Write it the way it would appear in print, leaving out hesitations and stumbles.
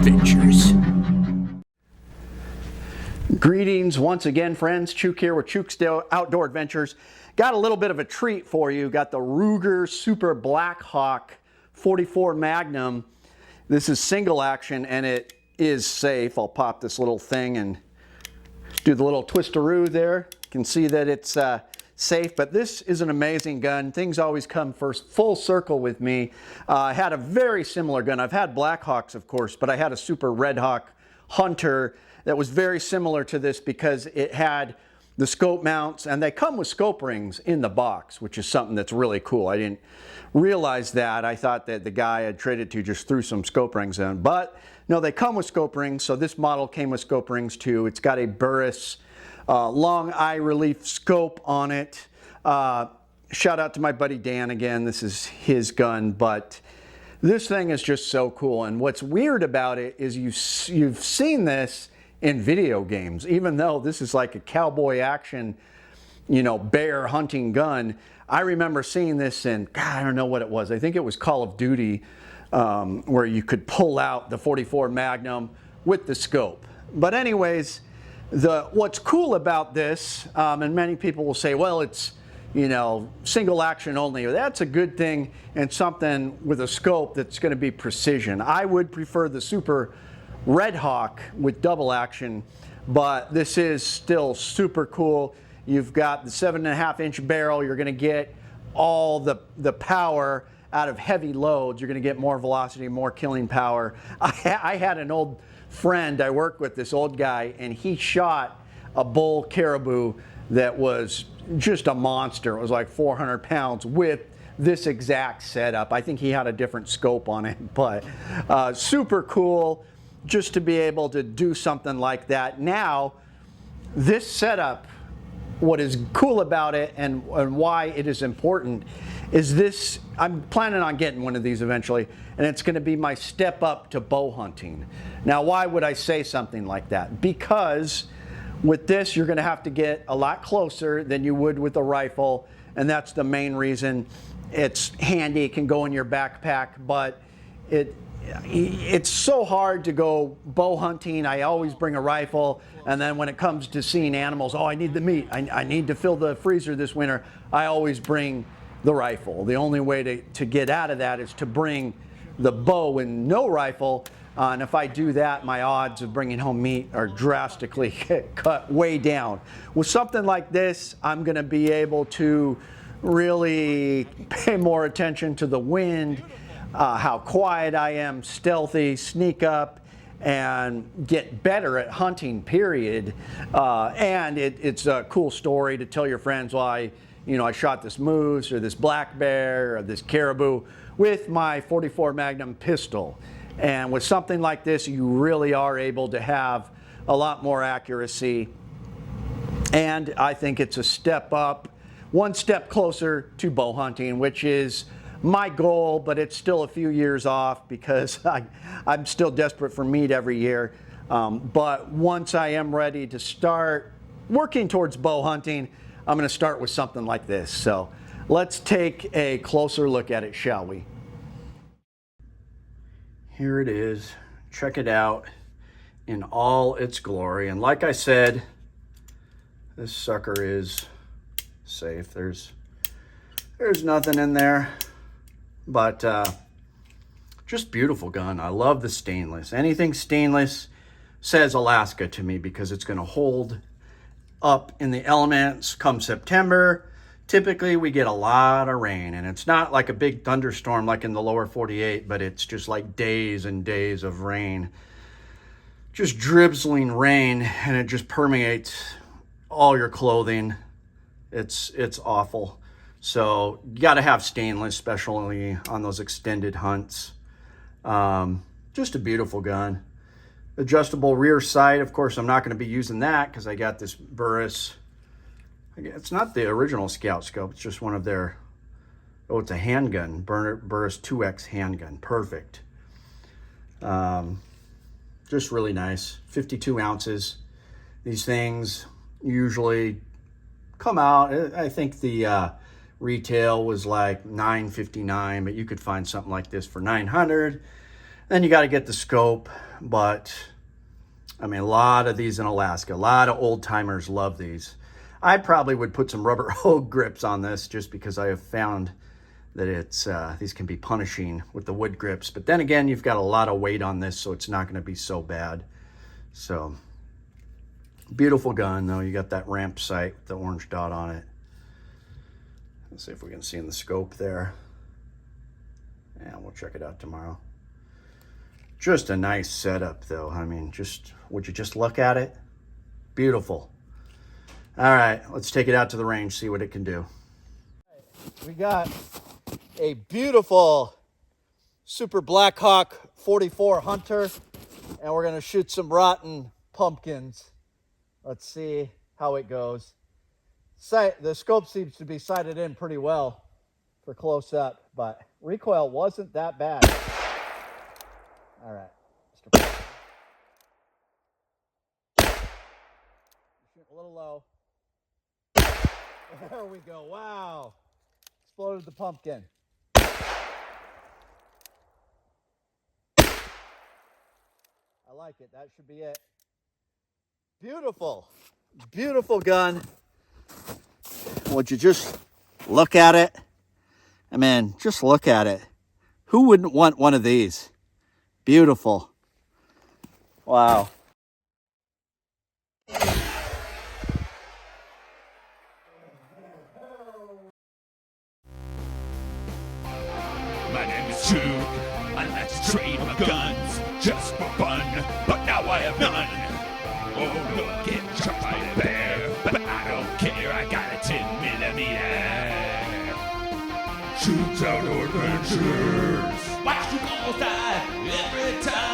adventures. Greetings once again, friends. Chuke here with Chuke's Outdoor Adventures. Got a little bit of a treat for you. Got the Ruger Super Blackhawk 44 Magnum. This is single action and it is safe. I'll pop this little thing and do the little twisteroo there. You can see that it's safe, but this is an amazing gun. Things always come first full circle with me. I had a very similar gun. I've had Blackhawks, of course, but I had a Super Red Hawk Hunter that was very similar to this because it had the scope mounts, and they come with scope rings in the box, which is something that's really cool. I didn't realize that. I thought that the guy I'd traded to just threw some scope rings in, but no, they come with scope rings. So this model came with scope rings too. It's got a Burris long eye relief scope on it. Shout out to my buddy Dan again. This is his gun, but this thing is just so cool. And what's weird about it is you've seen this in video games, even though this is like a cowboy action, you know, bear hunting gun. I remember seeing this in, God, I don't know what it was. I think it was Call of Duty, where you could pull out the 44 Magnum with the scope. But anyways, what's cool about this, and many people will say, well, it's, you know, single action only. That's a good thing, and something with a scope that's going to be precision. I would prefer the Super Red Hawk with double action, but this is still super cool. You've got the 7.5-inch barrel. You're going to get all the power out of heavy loads. You're going to get more velocity, more killing power. I had an old friend I worked with, this old guy, and he shot a bull caribou that was just a monster. It was like 400 pounds with this exact setup. I think he had a different scope on it, but super cool just to be able to do something like that. Now, this setup, what is cool about it and why it is important is this, I'm planning on getting one of these eventually, and it's going to be my step up to bow hunting. Now, why would I say something like that? Because with this, you're going to have to get a lot closer than you would with a rifle, and that's the main reason. It's handy, it can go in your backpack, but it's so hard to go bow hunting. I always bring a rifle, and then when it comes to seeing animals, oh, I need the meat, I need to fill the freezer this winter, I always bring the rifle. The only way to get out of that is to bring the bow and no rifle, and if I do that, my odds of bringing home meat are drastically cut way down. With something like this, I'm going to be able to really pay more attention to the wind, how quiet I am, stealthy, sneak up, and get better at hunting, period. And it's a cool story to tell your friends, well, I shot this moose or this black bear or this caribou with my 44 Magnum pistol. And with something like this, you really are able to have a lot more accuracy. And I think it's a step up, one step closer to bow hunting, which is my goal, but it's still a few years off because I'm still desperate for meat every year. But once I am ready to start working towards bow hunting, I'm going to start with something like this. So let's take a closer look at it, shall we? Here it is. Check it out in all its glory. And like I said, this sucker is safe. There's nothing in there. But just beautiful gun. I love the stainless. Anything stainless says Alaska to me because it's going to hold up in the elements come September. Typically we get a lot of rain, and it's not like a big thunderstorm like in the lower 48, but it's just like days and days of rain. Just drizzling rain, and it just permeates all your clothing. It's awful. So you got to have stainless, especially on those extended hunts. Just a beautiful gun. Adjustable rear sight. Of course, I'm not going to be using that because I got this Burris. It's not the original Scout scope. It's just one of their, oh, it's a handgun. Burris 2X handgun. Perfect. Just really nice. 52 ounces. These things usually come out. I think the retail was like $9.59, but you could find something like this for $900. Then you got to get the scope, but I mean, a lot of these in Alaska, a lot of old timers love these. I probably would put some rubber hose grips on this just because I have found that it's these can be punishing with the wood grips. But then again, you've got a lot of weight on this, so it's not going to be so bad. So beautiful gun though. You got that ramp sight with the orange dot on it. Let's see if we can see in the scope there. And we'll check it out tomorrow. Just a nice setup though. I mean, would you just look at it? Beautiful. All right, let's take it out to the range, see what it can do. We got a beautiful Super Blackhawk 44 Hunter, and we're gonna shoot some rotten pumpkins. Let's see how it goes. The scope seems to be sighted in pretty well for close up, but recoil wasn't that bad. All right, Mr. Shoot a little low. There we go. Wow. Exploded the pumpkin. I like it. That should be it. Beautiful. Beautiful gun. Would you just look at it? I mean, just look at it. Who wouldn't want one of these? Beautiful. Wow. My name is Chuke. I like to trade my guns just for fun, but now I have none. Oh, no, get shot by a bear, but I don't care. I got a 10mm. Chuke's Outdoor Adventures. Watch you almost die every time.